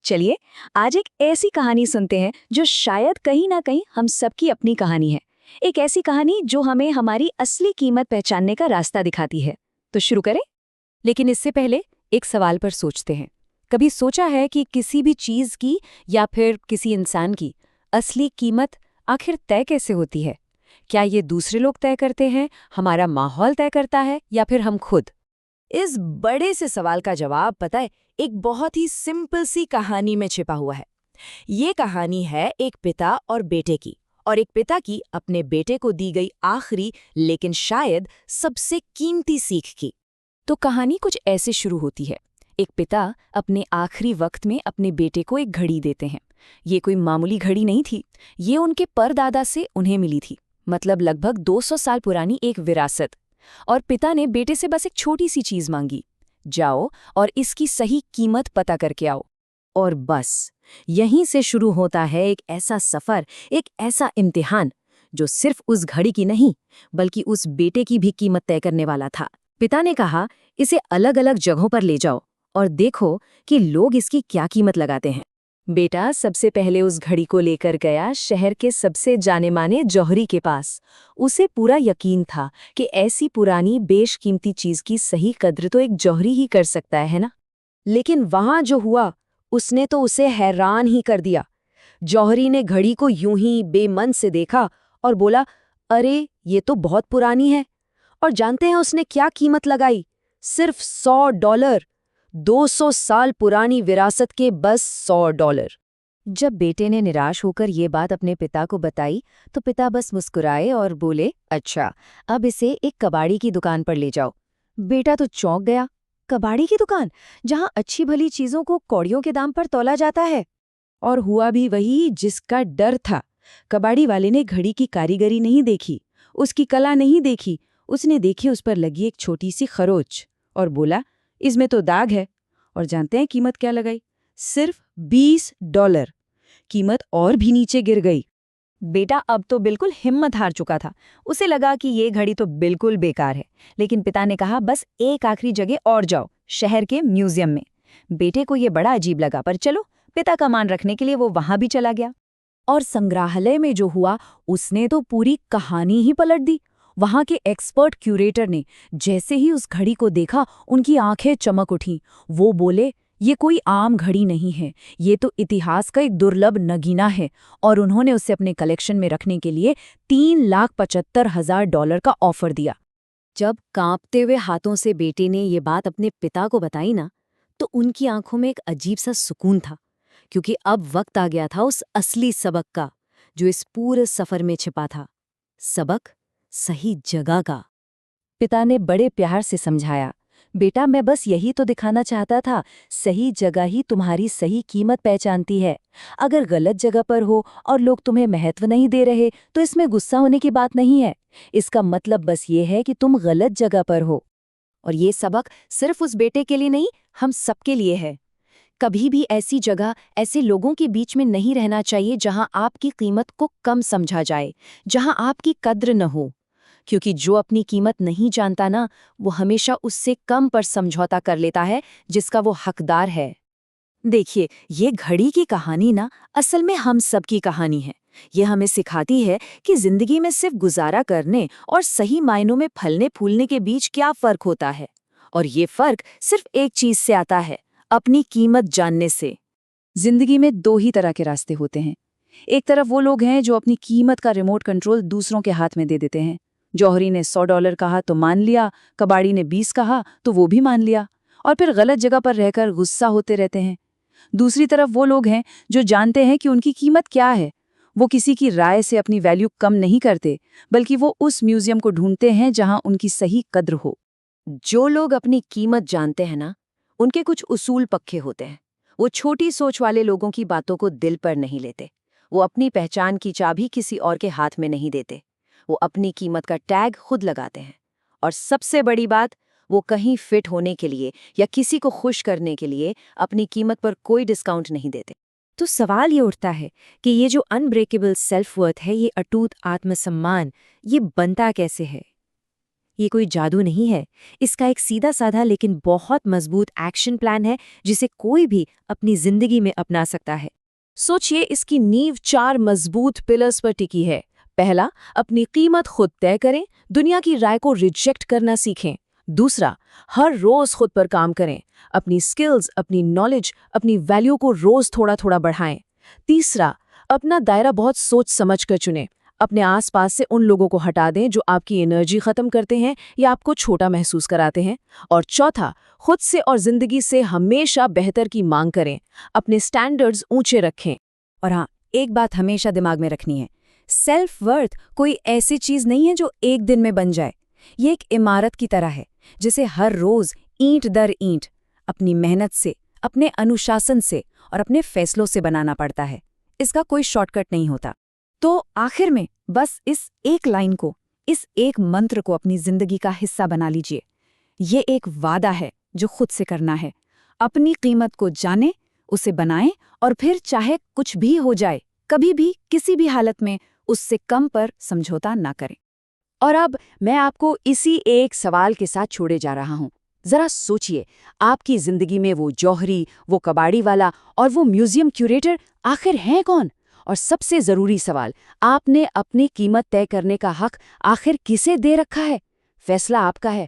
चलिए आज एक ऐसी कहानी सुनते हैं जो शायद कहीं ना कहीं हम सबकी अपनी कहानी है। एक ऐसी कहानी जो हमें हमारी असली कीमत पहचानने का रास्ता दिखाती है। तो शुरू करें। लेकिन इससे पहले एक सवाल पर सोचते हैं। कभी सोचा है कि किसी भी चीज की या फिर किसी इंसान की असली कीमत आखिर तय कैसे होती है? क्या ये दूसरे लोग तय करते हैं, हमारा माहौल तय करता है, या फिर हम खुद? इस बड़े से सवाल का जवाब पता है एक बहुत ही सिंपल सी कहानी में छिपा हुआ है। ये कहानी है एक पिता और बेटे की, और एक पिता की अपने बेटे को दी गई आखिरी लेकिन शायद सबसे कीमती सीख की। तो कहानी कुछ ऐसे शुरू होती है। एक पिता अपने आखिरी वक्त में अपने बेटे को एक घड़ी देते हैं। ये कोई मामूली घड़ी नहीं थी, ये उनके परदादा से उन्हें मिली थी, मतलब लगभग 200 साल पुरानी एक विरासत। और पिता ने बेटे से बस एक छोटी सी चीज मांगी, जाओ और इसकी सही कीमत पता करके आओ। और बस यहीं से शुरू होता है एक ऐसा सफर, एक ऐसा इम्तिहान जो सिर्फ उस घड़ी की नहीं बल्कि उस बेटे की भी कीमत तय करने वाला था। पिता ने कहा, इसे अलग अलग जगहों पर ले जाओ और देखो कि लोग इसकी क्या कीमत लगाते हैं। बेटा सबसे पहले उस घड़ी को लेकर गया शहर के सबसे जाने माने जौहरी के पास। उसे पूरा यकीन था कि ऐसी पुरानी बेशकीमती चीज की सही कद्र तो एक जौहरी ही कर सकता है ना। लेकिन वहां जो हुआ उसने तो उसे हैरान ही कर दिया। जौहरी ने घड़ी को यूं ही बेमन से देखा और बोला, अरे ये तो बहुत पुरानी है। और जानते हैं उसने क्या कीमत लगाई? सिर्फ $100। 200 साल पुरानी विरासत के बस $100। जब बेटे ने निराश होकर ये बात अपने पिता को बताई तो पिता बस मुस्कुराए और बोले, अच्छा, अब इसे एक कबाड़ी की दुकान पर ले जाओ। बेटा तो चौंक गया। कबाड़ी की दुकान, जहां अच्छी भली चीजों को कौड़ियों के दाम पर तौला जाता है? और हुआ भी वही जिसका डर था। कबाड़ी वाले ने घड़ी की कारीगरी नहीं देखी, उसकी कला नहीं देखी, उसने देखी उस पर लगी एक छोटी सी खरोच और बोला, इसमें तो दाग है। और जानते हैं कीमत क्या लगाई? सिर्फ $20। कीमत और भी नीचे गिर गई। बेटा अब तो बिल्कुल हिम्मत हार चुका था। उसे लगा कि ये घड़ी तो बिल्कुल बेकार है। लेकिन पिता ने कहा, बस एक आखिरी जगह और जाओ, शहर के म्यूजियम में। बेटे को ये बड़ा अजीब लगा, पर चलो, पिता का मान रखने के लिए वो वहां भी चला गया। और संग्रहालय में जो हुआ उसने तो पूरी कहानी ही पलट दी। वहां के एक्सपर्ट क्यूरेटर ने जैसे ही उस घड़ी को देखा, उनकी आंखें चमक उठीं। वो बोले, ये कोई आम घड़ी नहीं है, ये तो इतिहास का एक दुर्लभ नगीना है। और उन्होंने उसे अपने कलेक्शन में रखने के लिए $3,75,000 का ऑफर दिया। जब कांपते हुए हाथों से बेटे ने ये बात अपने पिता को बताई ना, तो उनकी आंखों में एक अजीब सा सुकून था, क्योंकि अब वक्त आ गया था उस असली सबक का जो इस पूरे सफर में छिपा था। सबक सही जगह का। पिता ने बड़े प्यार से समझाया, बेटा मैं बस यही तो दिखाना चाहता था, सही जगह ही तुम्हारी सही कीमत पहचानती है। अगर गलत जगह पर हो और लोग तुम्हें महत्व नहीं दे रहे तो इसमें गुस्सा होने की बात नहीं है। इसका मतलब बस ये है कि तुम गलत जगह पर हो। और ये सबक सिर्फ उस बेटे के लिए नहीं, हम सबके लिए है। कभी भी ऐसी जगह, ऐसे लोगों के बीच में नहीं रहना चाहिए जहां आपकी कीमत को कम समझा जाए, जहां आपकी कद्र न हो। क्योंकि जो अपनी कीमत नहीं जानता ना, वो हमेशा उससे कम पर समझौता कर लेता है जिसका वो हकदार है। देखिए, ये घड़ी की कहानी ना असल में हम सबकी कहानी है। ये हमें सिखाती है कि जिंदगी में सिर्फ गुजारा करने और सही मायनों में फलने फूलने के बीच क्या फर्क होता है। और ये फर्क सिर्फ एक चीज से आता है, अपनी कीमत जानने से। जिंदगी में दो ही तरह के रास्ते होते हैं। एक तरफ वो लोग हैं जो अपनी कीमत का रिमोट कंट्रोल दूसरों के हाथ में दे देते हैं। जौहरी ने $100 कहा तो मान लिया, कबाड़ी ने 20 कहा तो वो भी मान लिया, और फिर गलत जगह पर रहकर गुस्सा होते रहते हैं। दूसरी तरफ वो लोग हैं जो जानते हैं कि उनकी कीमत क्या है। वो किसी की राय से अपनी वैल्यू कम नहीं करते, बल्कि वो उस म्यूजियम को ढूंढते हैं जहां उनकी सही कद्र हो। जो लोग अपनी कीमत जानते हैं ना, उनके कुछ उसूल पक्के होते हैं। वो छोटी सोच वाले लोगों की बातों को दिल पर नहीं लेते। वो अपनी पहचान की चाबी किसी और के हाथ में नहीं देते। वो अपनी कीमत का टैग खुद लगाते हैं। और सबसे बड़ी बात, वो कहीं फिट होने के लिए या किसी को खुश करने के लिए अपनी कीमत पर कोई डिस्काउंट नहीं देते। तो सवाल ये उठता है कि ये जो अनब्रेकेबल सेल्फ वर्थ है, ये अटूट आत्मसम्मान, ये बनता कैसे है? ये कोई जादू नहीं है, इसका एक सीधा साधा लेकिन बहुत मजबूत एक्शन प्लान है जिसे कोई भी अपनी जिंदगी में अपना सकता है। सोचिए, इसकी नींव 4 मजबूत पिलर्स पर टिकी है। पहला, अपनी कीमत खुद तय करें, दुनिया की राय को रिजेक्ट करना सीखें। दूसरा, हर रोज खुद पर काम करें, अपनी स्किल्स, अपनी नॉलेज, अपनी वैल्यू को रोज थोड़ा थोड़ा बढ़ाएं। तीसरा, अपना दायरा बहुत सोच समझ कर चुनें, अपने आसपास से उन लोगों को हटा दें जो आपकी एनर्जी खत्म करते हैं या आपको छोटा महसूस कराते हैं। और चौथा, खुद से और जिंदगी से हमेशा बेहतर की मांग करें, अपने स्टैंडर्ड्स ऊंचे रखें। और हाँ, एक बात हमेशा दिमाग में रखनी है, सेल्फ वर्थ कोई ऐसी चीज नहीं है जो एक दिन में बन जाए। ये एक इमारत की तरह है जिसे हर रोज ईंट दर ईंट अपनी मेहनत से, अपने अनुशासन से और अपने फैसलों से बनाना पड़ता है। इसका कोई शॉर्टकट नहीं होता। तो आखिर में बस इस एक लाइन को, इस एक मंत्र को अपनी जिंदगी का हिस्सा बना लीजिए। ये एक वादा है जो खुद से करना है। अपनी कीमत को जानें, उसे बनाएं और फिर चाहे कुछ भी हो जाए, कभी भी किसी भी हालत में उससे कम पर समझौता ना करें। और अब मैं आपको इसी एक सवाल के साथ छोड़े जा रहा हूं। जरा सोचिए, आपकी जिंदगी में वो जौहरी, वो कबाड़ी वाला और वो म्यूजियम क्यूरेटर आखिर हैं कौन? और सबसे जरूरी सवाल, आपने अपनी कीमत तय करने का हक आखिर किसे दे रखा है? फैसला आपका है।